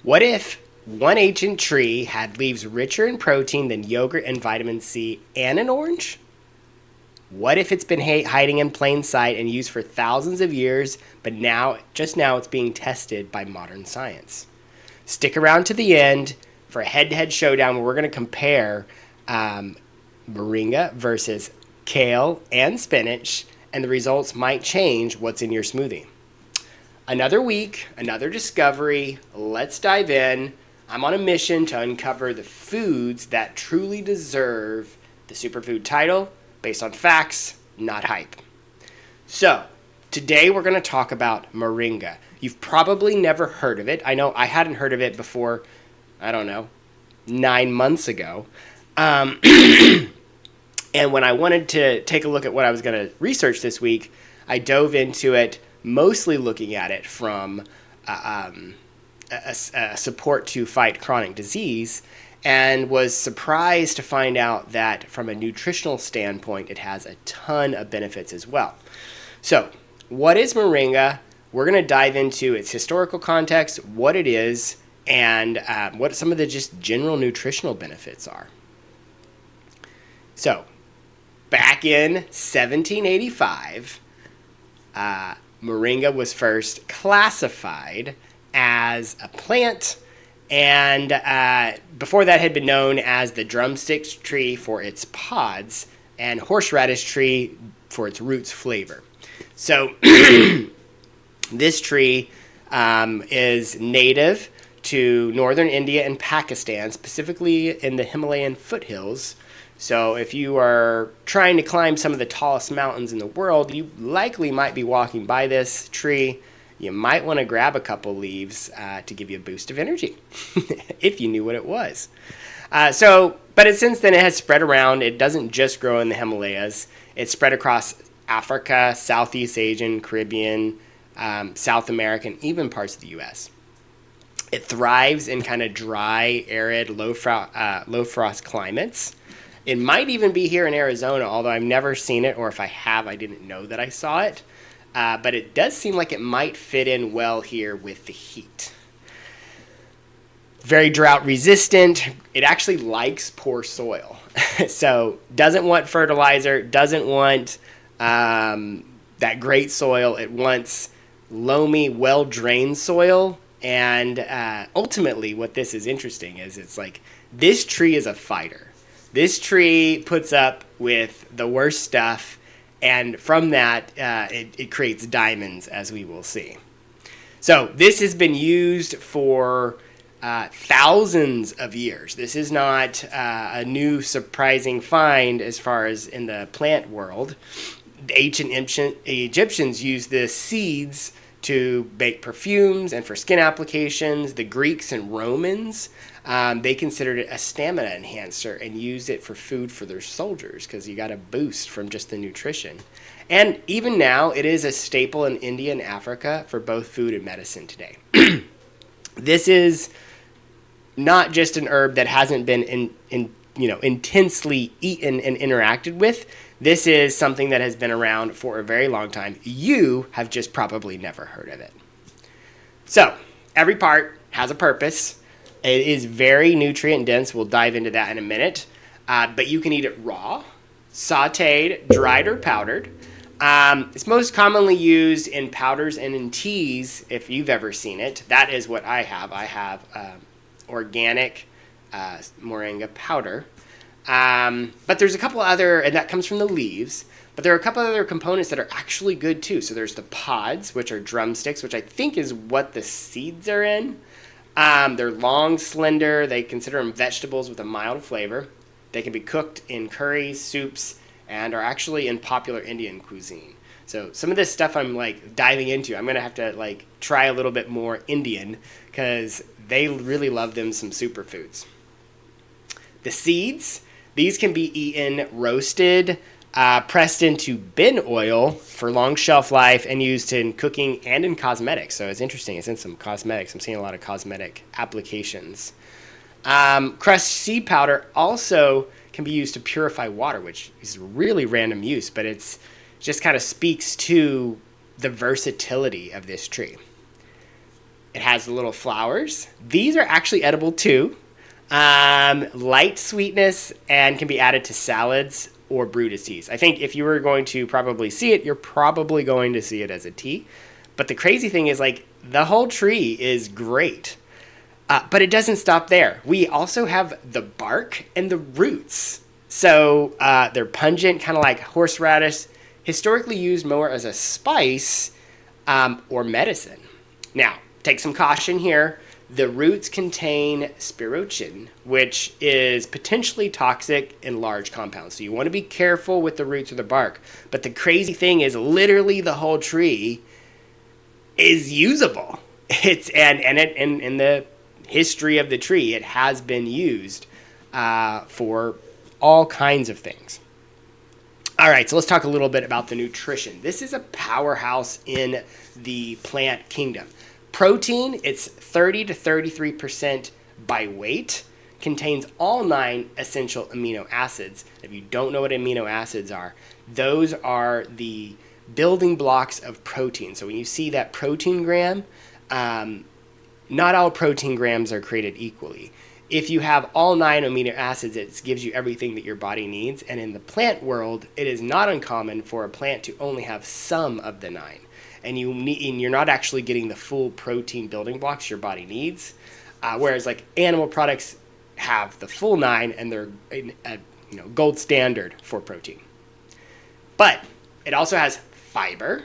What if one ancient tree had leaves richer in protein than yogurt and vitamin C and an orange? What if it's been hiding in plain sight and used for thousands of years, but just now it's being tested by modern science? Stick around to the end for a head-to-head showdown where we're going to compare Moringa versus Kale and Spinach, and the results might change what's in your smoothie. Another week, another discovery. Let's dive in. I'm on a mission to uncover the foods that truly deserve the superfood title based on facts, not hype. So, today we're going to talk about Moringa. You've probably never heard of it. I know I hadn't heard of it before, 9 months ago. And when I wanted to take a look at what I was going to research this week, I dove into it, mostly looking at it from a support to fight chronic disease, and was surprised to find out that from a nutritional standpoint, it has a ton of benefits as well. So, what is Moringa? We're going to dive into its historical context, what it is, and what some of the just general nutritional benefits are. So, back in 1785, Moringa was first classified as a plant, and before that had been known as the drumstick tree for its pods and horseradish tree for its roots flavor. So this tree is native to northern India and Pakistan, specifically in the Himalayan foothills. So if you are trying to climb some of the tallest mountains in the world, you likely might be walking by this tree. You might want to grab a couple leaves to give you a boost of energy, if you knew what it was. But since then it has spread around. It doesn't just grow in the Himalayas. It's spread across Africa, Southeast Asian, Caribbean, South American, even parts of the U.S. It thrives in kind of dry, arid, low frost climates. It might even be here in Arizona, although I've never seen it, or if I have, I didn't know that I saw it. But it does seem like it might fit in well here with the heat. Very drought resistant. It actually likes poor soil. So doesn't want fertilizer, doesn't want that great soil. It wants loamy, well-drained soil. And ultimately what this is interesting is it's like this tree is a fighter. This tree puts up with the worst stuff, and from that, it creates diamonds, as we will see. So this has been used for thousands of years. This is not a new surprising find as far as in the plant world. The ancient Egyptians used the seeds to bake perfumes and for skin applications. The Greeks and Romans, they considered it a stamina enhancer and used it for food for their soldiers because you got a boost from just the nutrition. And even now, it is a staple in India and Africa for both food and medicine today. This is not just an herb that hasn't been intensely eaten and interacted with. This is something that has been around for a very long time. You have just probably never heard of it. So, every part has a purpose. It is very nutrient dense. We'll dive into that in a minute. But you can eat it raw, sauteed, dried, or powdered. It's most commonly used in powders and in teas, if you've ever seen it. That is what I have. I have organic Moringa powder. But there's a couple other, and that comes from the leaves, but there are a couple other components that are actually good too. So there's the pods, which are drumsticks, which I think is what the seeds are in. They're long, slender. They consider them vegetables with a mild flavor. They can be cooked in curries, soups, and are actually in popular Indian cuisine. So some of this stuff I'm diving into, I'm going to have to try a little bit more Indian because they really love them some superfoods. The seeds, these can be eaten roasted, pressed into bin oil for long shelf life and used in cooking and in cosmetics. So it's interesting. It's in some cosmetics. I'm seeing a lot of cosmetic applications. Crushed seed powder also can be used to purify water, which is really random use, but it's just kind of speaks to the versatility of this tree. It has the little flowers. These are actually edible too. Light sweetness and can be added to salads or brewed as teas. I think if you were going to probably see it, you're probably going to see it as a tea. But the crazy thing is, like, the whole tree is great. But it doesn't stop there. We also have the bark and the roots. So they're pungent, kind of like horseradish, historically used more as a spice or medicine. Now, take some caution here. The roots contain spirochin, which is potentially toxic in large compounds. So you want to be careful with the roots or the bark. But the crazy thing is, literally the whole tree is usable. It's in the history of the tree, it has been used for all kinds of things. All right, so let's talk a little bit about the nutrition. This is a powerhouse in the plant kingdom. Protein, it's 30 to 33% by weight, contains all 9 essential amino acids. If you don't know what amino acids are, those are the building blocks of protein. So when you see that protein gram, not all protein grams are created equally. If you have all 9 amino acids, it gives you everything that your body needs. And in the plant world, it is not uncommon for a plant to only have some of the 9. And you're not actually getting the full protein building blocks your body needs. Whereas like animal products have the full 9 and they're gold standard for protein. But it also has fiber,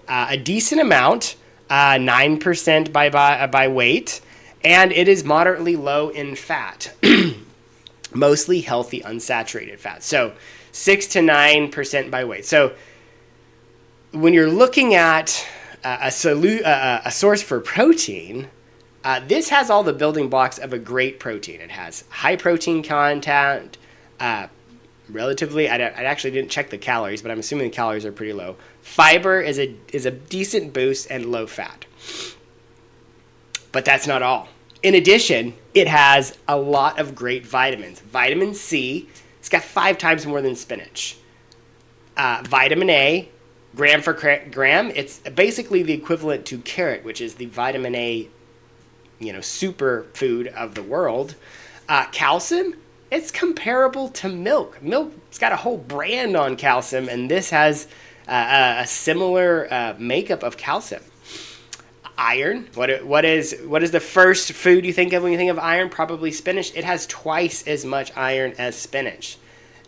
a decent amount, 9% by weight, and it is moderately low in fat, mostly healthy unsaturated fat. So 6 to 9% by weight. So when you're looking at a source for protein, this has all the building blocks of a great protein. It has high protein content, relatively. I actually didn't check the calories, but I'm assuming the calories are pretty low. Fiber is a decent boost and low fat. But that's not all. In addition, it has a lot of great vitamins. Vitamin C, it's got 5 times more than spinach. Vitamin A, gram for gram, it's basically the equivalent to carrot, which is the vitamin A, super food of the world. Calcium, it's comparable to milk. Milk's got a whole brand on calcium, and this has a similar makeup of calcium. Iron, what is the first food you think of when you think of iron? Probably spinach. It has twice as much iron as spinach.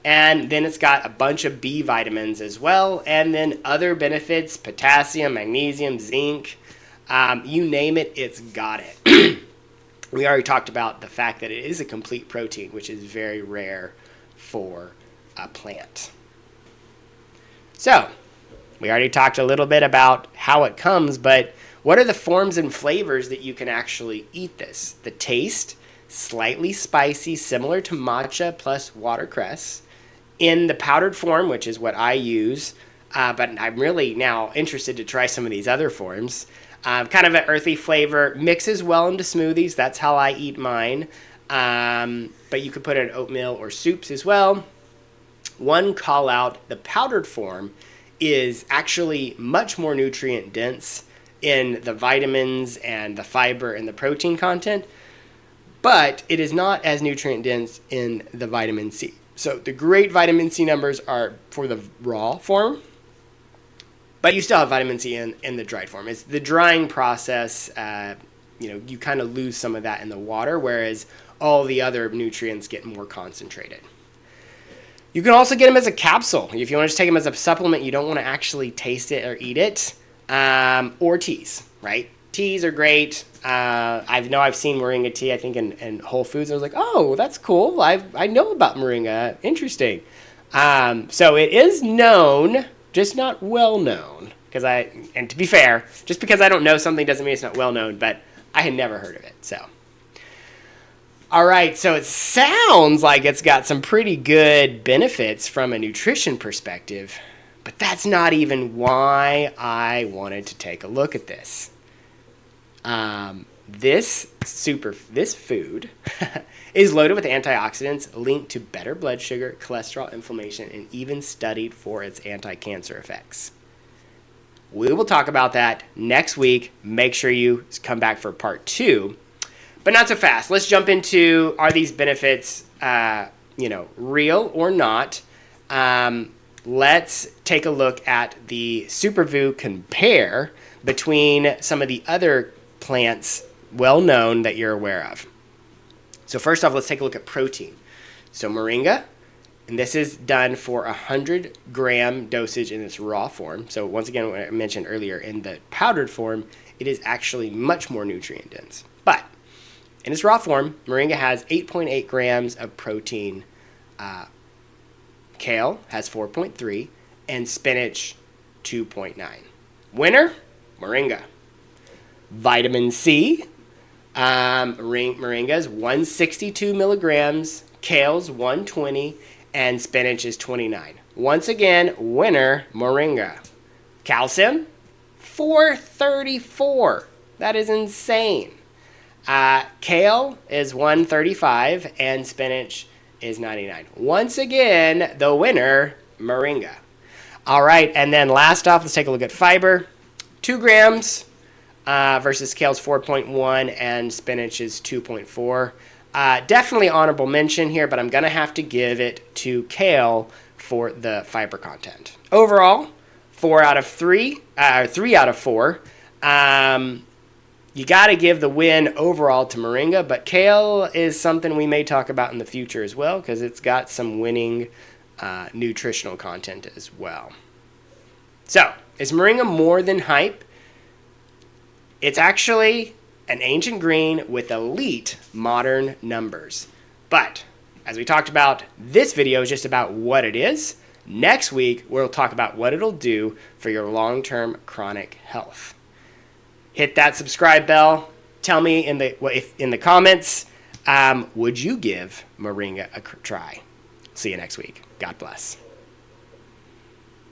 And then it's got a bunch of B vitamins as well, and then other benefits, potassium, magnesium, zinc, you name it, it's got it. We already talked about the fact that it is a complete protein, which is very rare for a plant. So, we already talked a little bit about how it comes, but what are the forms and flavors that you can actually eat this? The taste, slightly spicy, similar to matcha plus watercress. In the powdered form, which is what I use, but I'm really now interested to try some of these other forms. Kind of an earthy flavor, mixes well into smoothies. That's how I eat mine. But you could put it in oatmeal or soups as well. One call out, the powdered form is actually much more nutrient dense in the vitamins and the fiber and the protein content, but it is not as nutrient dense in the vitamin C. So the great vitamin C numbers are for the raw form, but you still have vitamin C in the dried form. It's the drying process, you kind of lose some of that in the water, whereas all the other nutrients get more concentrated. You can also get them as a capsule. If you want to just take them as a supplement, you don't want to actually taste it or eat it, or teas, right? Teas are great. I've seen Moringa tea, I think, in Whole Foods. I was like, oh, that's cool. I know about Moringa. Interesting. So it is known, just not well known. And to be fair, just because I don't know something doesn't mean it's not well known, but I had never heard of it. So, all right. So it sounds like it's got some pretty good benefits from a nutrition perspective, but that's not even why I wanted to take a look at this. This food is loaded with antioxidants linked to better blood sugar, cholesterol, inflammation, and even studied for its anti-cancer effects. We will talk about that next week. Make sure you come back for part 2. But not so fast. Let's jump into, are these benefits, real or not? Let's take a look at the superfood compare between some of the other plants well known that you're aware of. So first off, let's take a look at protein. So Moringa, and this is done for 100 gram dosage in its raw form. So once again, what I mentioned earlier, in the powdered form, it is actually much more nutrient dense. But in its raw form, Moringa has 8.8 grams of protein. Kale has 4.3, and spinach 2.9. Winner, Moringa. Vitamin C, Moringa's 162 milligrams, Kale's 120, and spinach is 29. Once again, winner, Moringa. Calcium, 434. That is insane. Kale is 135, and spinach is 99. Once again, the winner, Moringa. All right, and then last off, let's take a look at fiber. 2 grams versus Kale's 4.1 and spinach is 2.4. Definitely honorable mention here, but I'm going to have to give it to Kale for the fiber content. Overall, 3 out of 4. You got to give the win overall to Moringa, but Kale is something we may talk about in the future as well because it's got some winning nutritional content as well. So, is Moringa more than hype? It's actually an ancient green with elite modern numbers. But, as we talked about, this video is just about what it is. Next week, we'll talk about what it'll do for your long-term chronic health. Hit that subscribe bell. Tell me in the comments, would you give Moringa a try? See you next week. God bless.